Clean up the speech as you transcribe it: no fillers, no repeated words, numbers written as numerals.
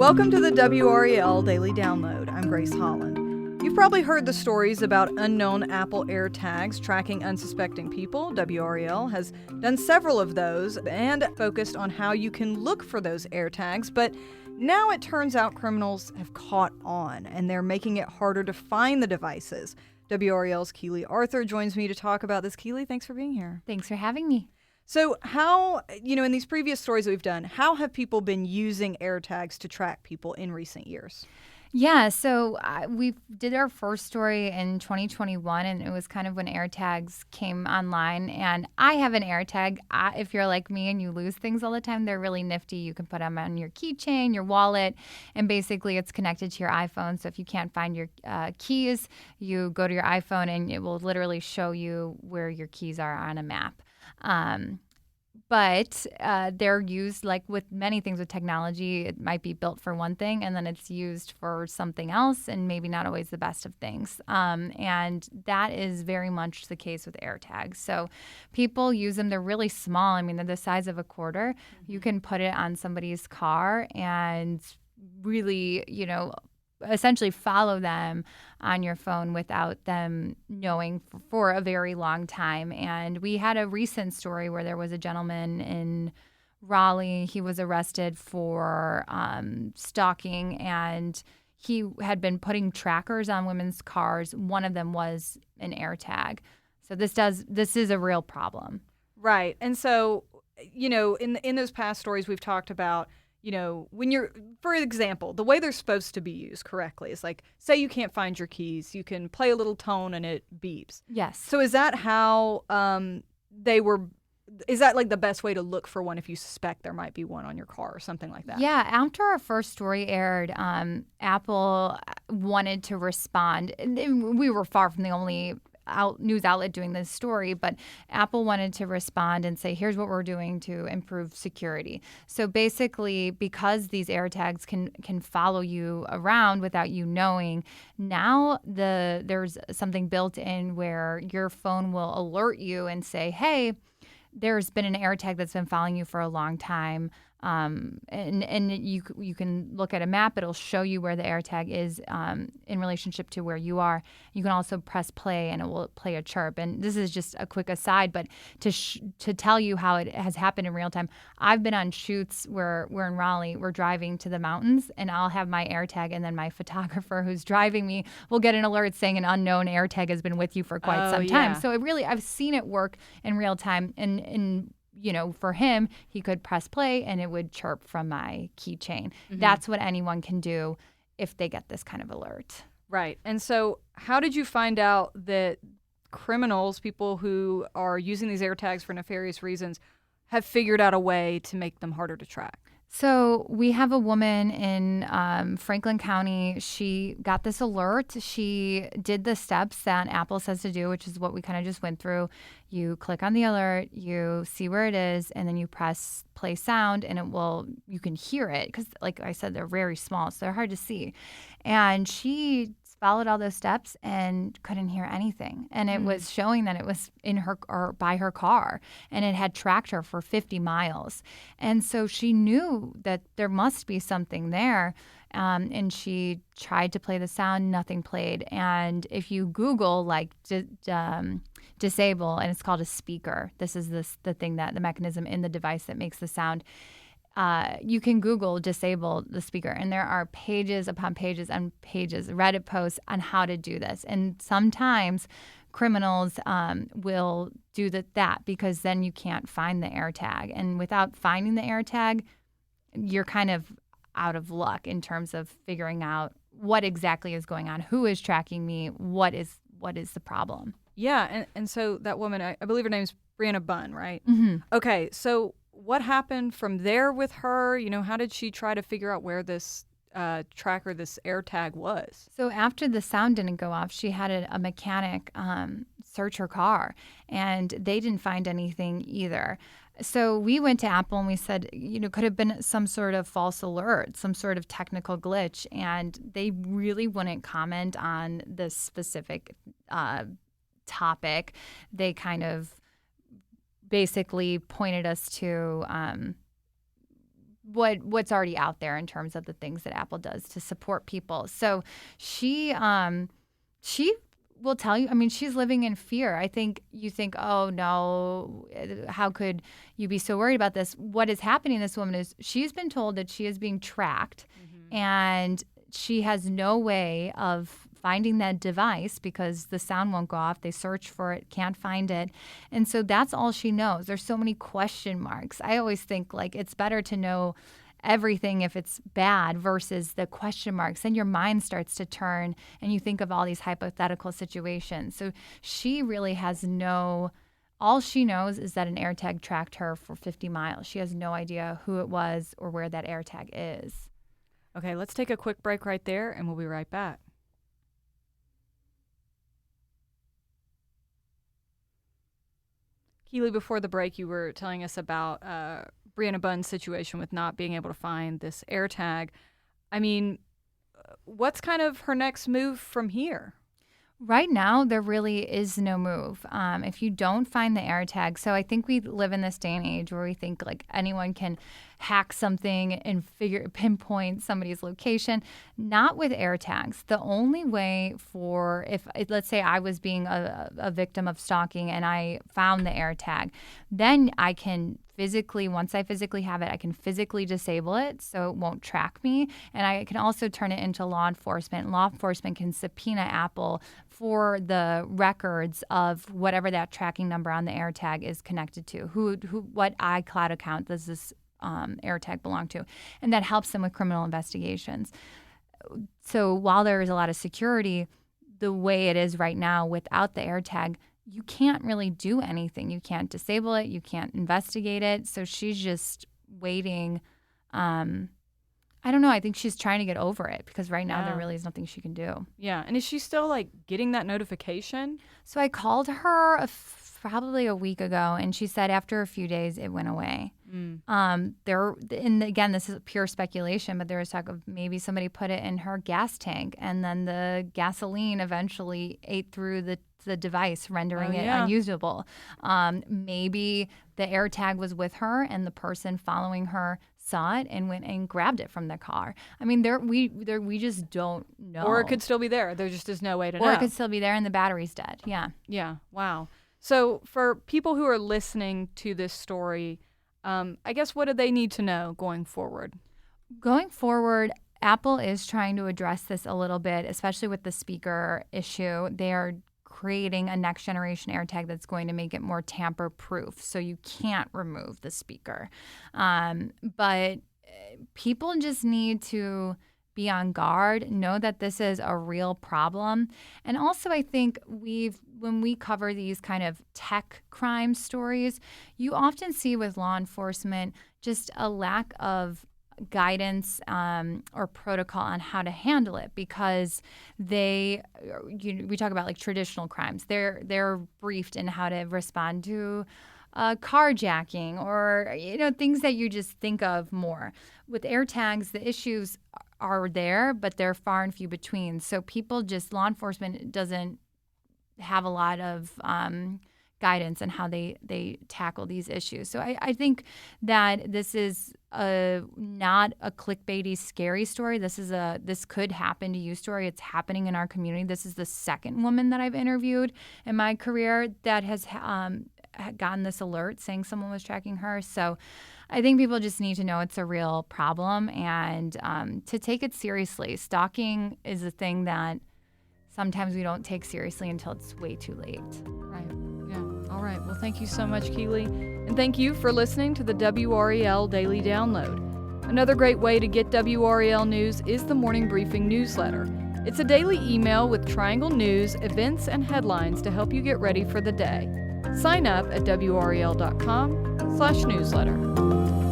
Welcome to the WRAL Daily Download. I'm Grace Holland. You've probably heard the stories about unknown Apple AirTags tracking unsuspecting people. WRAL has done several of those and focused on how you can look for those AirTags, but now it turns out criminals have caught on and they're making it harder to find the devices. WRAL's Keely Arthur joins me to talk about this. Keely, thanks for being here. Thanks for having me. So how, in these previous stories that we've done, how have people been using AirTags to track people in recent years? Yeah, so we did our first story in 2021, and it was kind of when AirTags came online. And I have an AirTag. If you're like me and you lose things all the time, they're really nifty. You can put them on your keychain, your wallet, and basically it's connected to your iPhone. So if you can't find your keys, you go to your iPhone and it will literally show you where your keys are on a map. But they're used, like with many things with technology, it might be built for one thing and then it's used for something else and maybe not always the best of things. And that is very much the case with AirTags. So people use them. They're really small. I mean, they're the size of a quarter. Mm-hmm. You can put it on somebody's car and really, essentially follow them on your phone without them knowing for a very long time. And we had a recent story where there was a gentleman in Raleigh. He was arrested for stalking, and he had been putting trackers on women's cars. One of them was an AirTag. So this is a real problem. Right. And so, in those past stories we've talked about, when you're, for example, the way they're supposed to be used correctly is like, say you can't find your keys, you can play a little tone and it beeps. Yes. So is that how is that like the best way to look for one if you suspect there might be one on your car or something like that? Yeah. After our first story aired, Apple wanted to respond. We were far from the only news outlet doing this story, but Apple wanted to respond and say, here's what we're doing to improve security. So basically, because these AirTags can follow you around without you knowing, now there's something built in where your phone will alert you and say, hey, there's been an AirTag that's been following you for a long time. And you can look at a map. It'll show you where the AirTag is in relationship to where you are. You can also press play and it will play a chirp. And this is just a quick aside, but to tell you how it has happened in real time, I've been on shoots where we're in Raleigh, we're driving to the mountains, and I'll have my AirTag, and then my photographer who's driving me will get an alert saying an unknown AirTag has been with you for quite some time. Yeah. So I've seen it work in real time. And for him, he could press play and it would chirp from my keychain. Mm-hmm. That's what anyone can do if they get this kind of alert. Right. And so how did you find out that criminals, people who are using these AirTags for nefarious reasons, have figured out a way to make them harder to track? So we have a woman in Franklin County. She got this alert. She did the steps that Apple says to do, which is what we kind of just went through. You click on the alert, you see where it is, and then you press play sound, and you can hear it because, like I said, they're very small, so they're hard to see. And she followed all those steps and couldn't hear anything. And it was showing that it was in her or by her car, and it had tracked her for 50 miles. And so she knew that there must be something there. And she tried to play the sound, nothing played. And if you Google disable, and it's called a speaker, this is the mechanism in the device that makes the sound. You can Google disable the speaker, and there are pages upon pages and pages, Reddit posts on how to do this. And sometimes criminals will do that because then you can't find the AirTag. And without finding the AirTag, you're kind of out of luck in terms of figuring out what exactly is going on, who is tracking me, what is the problem. Yeah, and so that woman, I believe her name is Brianna Bunn, right? Mm-hmm. Okay, so what happened from there with her? How did she try to figure out where this tracker, this AirTag was? So after the sound didn't go off, she had a mechanic search her car, and they didn't find anything either. So we went to Apple and we said, could have been some sort of false alert, some sort of technical glitch, and they really wouldn't comment on this specific topic. They kind of basically pointed us to what's already out there in terms of the things that Apple does to support people. So she will tell you, I mean, she's living in fear. I think you think, oh no, how could you be so worried about this? What is happening to this woman is she's been told that she is being tracked and she has no way of finding that device because the sound won't go off. They search for it, can't find it. And so that's all she knows. There's so many question marks. I always think like it's better to know everything if it's bad versus the question marks. Then your mind starts to turn and you think of all these hypothetical situations. So she really has all she knows is that an AirTag tracked her for 50 miles. She has no idea who it was or where that AirTag is. Okay, let's take a quick break right there and we'll be right back. Keely, before the break, you were telling us about Brianna Bunn's situation with not being able to find this AirTag. I mean, what's kind of her next move from here? Right now, there really is no move. If you don't find the AirTag, so I think we live in this day and age where we think like anyone can hack something and pinpoint somebody's location. Not with AirTags. The only way if let's say I was being a victim of stalking and I found the AirTag, then I can once I physically have it, I can physically disable it so it won't track me. And I can also turn it into law enforcement. Law enforcement can subpoena Apple for the records of whatever that tracking number on the AirTag is connected to. What iCloud account does this AirTag belong to? And that helps them with criminal investigations. So while there is a lot of security, the way it is right now without the AirTag, you can't really do anything. You can't disable it. You can't investigate it. So she's just waiting. I don't know. I think she's trying to get over it because right now there really is nothing she can do. Yeah. And is she still like getting that notification? So I called her probably a week ago and she said after a few days it went away. And again, this is pure speculation, but there was talk of maybe somebody put it in her gas tank and then the gasoline eventually ate through the device, rendering it unusable. Maybe the AirTag was with her and the person following her saw it and went and grabbed it from the car. I mean, we just don't know. Or it could still be there. There just is no way to know. Or it could still be there and the battery's dead. Yeah. Yeah. Wow. So for people who are listening to this story, I guess what do they need to know going forward? Going forward, Apple is trying to address this a little bit, especially with the speaker issue. They are creating a next generation AirTag that's going to make it more tamper proof. So you can't remove the speaker. But people just need to be on guard, know that this is a real problem. And also I think when we cover these kind of tech crime stories, you often see with law enforcement just a lack of guidance or protocol on how to handle it because we talk about like traditional crimes. They're briefed in how to respond to carjacking or things that you just think of more. With AirTags, the issues are there, but they're far and few between. So law enforcement doesn't have a lot of guidance on how they tackle these issues. So I think that this is not a clickbaity, scary story. This could happen to you story. It's happening in our community. This is the second woman that I've interviewed in my career that has gotten this alert saying someone was tracking her. So I think people just need to know it's a real problem and to take it seriously. Stalking is a thing that sometimes we don't take seriously until it's way too late. Right. Yeah. All right. Well, thank you so much, Keely. And thank you for listening to the WRAL Daily Download. Another great way to get WRAL news is the Morning Briefing newsletter. It's a daily email with Triangle news, events, and headlines to help you get ready for the day. Sign up at WRAL.com/newsletter.